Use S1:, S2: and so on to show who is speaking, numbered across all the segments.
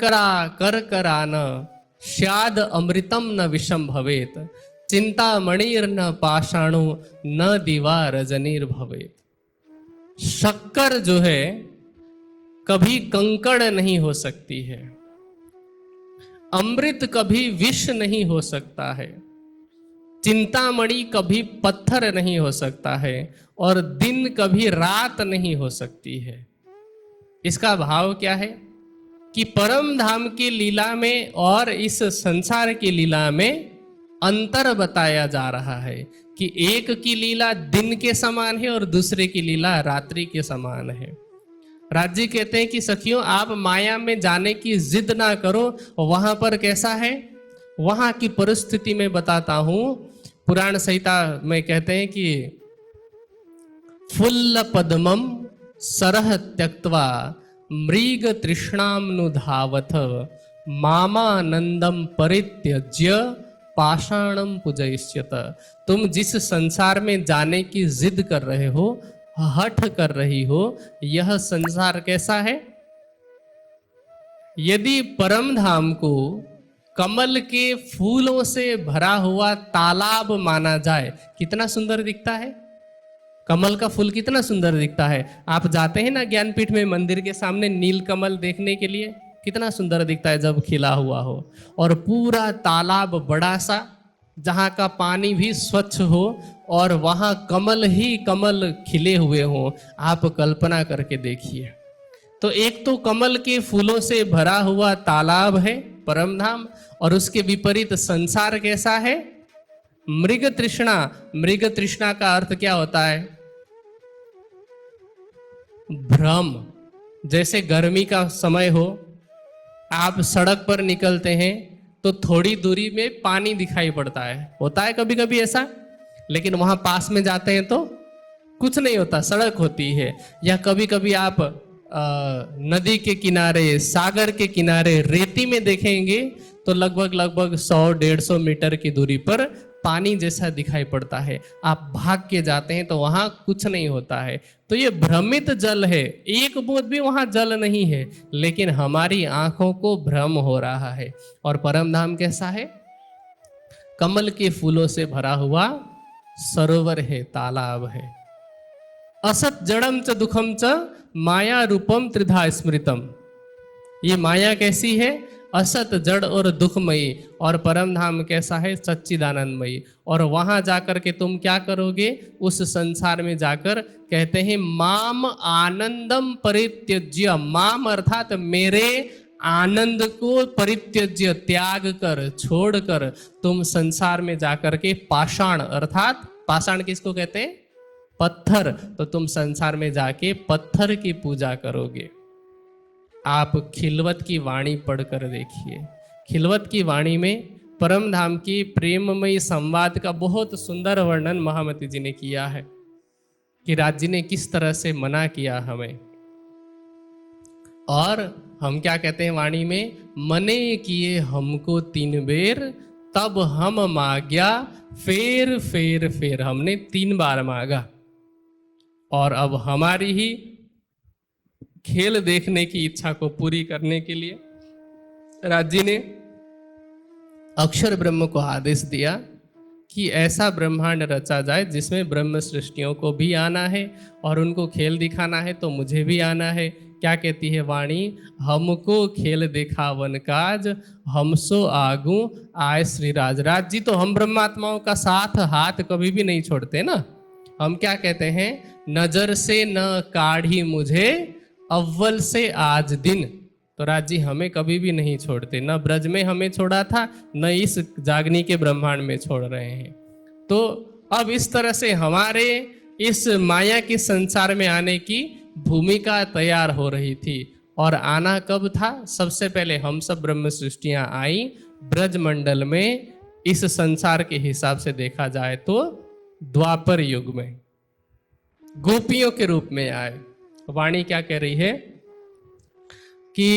S1: शर्करा करकरान स्याद अमृतम न विषम भवेत, चिंता मणिर न पाषाणु न दीवा रजनीर भवेत। शक्कर जो है कभी कंकड़ नहीं हो सकती है, अमृत कभी विष नहीं हो सकता है, चिंतामणि कभी पत्थर नहीं हो सकता है, और दिन कभी रात नहीं हो सकती है। इसका भाव क्या है कि परम धाम की लीला में और इस संसार की लीला में अंतर बताया जा रहा है कि एक की लीला दिन के समान है और दूसरे की लीला रात्रि के समान है। राज जी कहते हैं कि सखियों, आप माया में जाने की जिद ना करो। वहां पर कैसा है, वहां की परिस्थिति में बताता हूं। पुराण संहिता में कहते हैं कि फुल्ल पद्मम सरह त्यक्त्वा मृग तृष्णामनुधावथ मामानंदम परित्यज्य पाषाणम पूजयिष्यत। तुम जिस संसार में जाने की जिद कर रहे हो, हठ कर रही हो, यह संसार कैसा है? यदि परम धाम को कमल के फूलों से भरा हुआ तालाब माना जाए, कितना सुंदर दिखता है। कमल का फूल कितना सुंदर दिखता है। आप जाते हैं ना ज्ञानपीठ में मंदिर के सामने नील कमल देखने के लिए, कितना सुंदर दिखता है जब खिला हुआ हो। और पूरा तालाब बड़ा सा, जहाँ का पानी भी स्वच्छ हो और वहाँ कमल ही कमल खिले हुए हो। आप कल्पना करके देखिए। तो एक तो कमल के फूलों से भरा हुआ तालाब है परम धाम, और उसके विपरीत संसार कैसा है? मृग तृष्णा। मृग तृष्णा का अर्थ क्या होता है? भ्रम। जैसे गर्मी का समय हो, आप सड़क पर निकलते हैं तो थोड़ी दूरी में पानी दिखाई पड़ता है, होता है कभी कभी ऐसा, लेकिन वहां पास में जाते हैं तो कुछ नहीं होता, सड़क होती है। या कभी कभी आप नदी के किनारे, सागर के किनारे रेती में देखेंगे तो लगभग 100-150 मीटर की दूरी पर पानी जैसा दिखाई पड़ता है। आप भाग के जाते हैं तो वहां कुछ नहीं होता है। तो ये भ्रमित जल है, एक बूंद भी वहां जल नहीं है, लेकिन हमारी आंखों को भ्रम हो रहा है। और परम धाम कैसा है? कमल के फूलों से भरा हुआ सरोवर है, तालाब है। असत जड़म च दुखम च माया रूपम त्रिधा स्मृतम। ये माया कैसी है? असत, जड़ और दुखमयी। और परम धाम कैसा है? सच्चिदानंदमयी। और वहां जाकर के तुम क्या करोगे? उस संसार में जाकर कहते हैं माम आनंदम परित्यज्य। माम अर्थात मेरे आनंद को परित्यज्य, त्याग कर, छोड़ कर तुम संसार में जाकर के पाषाण, अर्थात पाषाण किसको कहते हैं? पत्थर। तो तुम संसार में जाके पत्थर की पूजा करोगे। आप खिलवत की वाणी पढ़कर देखिए। खिलवत की वाणी में परम धाम की प्रेममयी संवाद का बहुत सुंदर वर्णन महामती जी ने किया है कि राज जी ने किस तरह से मना किया हमें। और हम क्या कहते हैं वाणी में? मने किए हमको 3 बेर, तब हम मांग्या फेर फेर फेर। हमने 3 बार मांगा और अब हमारी ही खेल देखने की इच्छा को पूरी करने के लिए राज जी ने अक्षर ब्रह्म को आदेश दिया कि ऐसा ब्रह्मांड रचा जाए जिसमें ब्रह्म सृष्टियों को भी आना है और उनको खेल दिखाना है, तो मुझे भी आना है। क्या कहती है वाणी? हमको खेल दिखावन काज, हमसो आगू आए श्री राज। राज जी तो हम ब्रह्मात्माओं का साथ हाथ कभी भी नहीं छोड़ते ना। हम क्या कहते हैं? नजर से न काढ़ी मुझे अव्वल से आज दिन। तो राज जी हमें कभी भी नहीं छोड़ते, न ब्रज में हमें छोड़ा था, न इस जागनी के ब्रह्मांड में छोड़ रहे हैं। तो अब इस तरह से हमारे इस माया के संसार में आने की भूमिका तैयार हो रही थी। और आना कब था? सबसे पहले हम सब ब्रह्म सृष्टियां आई ब्रज मंडल में। इस संसार के हिसाब से देखा जाए तो द्वापर युग में गोपियों के रूप में आए। वाणी क्या कह रही है कि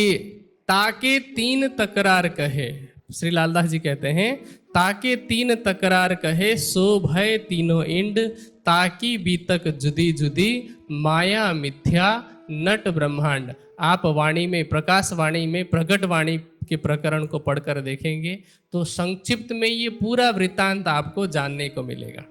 S1: ताके 3 तकरार कहे। श्री लालदास जी कहते हैं ताके 3 तकरार कहे, सो भय तीनों इंड, ताकि बीतक जुदी जुदी, माया मिथ्या नट ब्रह्मांड। आप वाणी में, प्रकाश वाणी में, प्रकट वाणी के प्रकरण को पढ़कर देखेंगे तो संक्षिप्त में ये पूरा वृत्तांत आपको जानने को मिलेगा।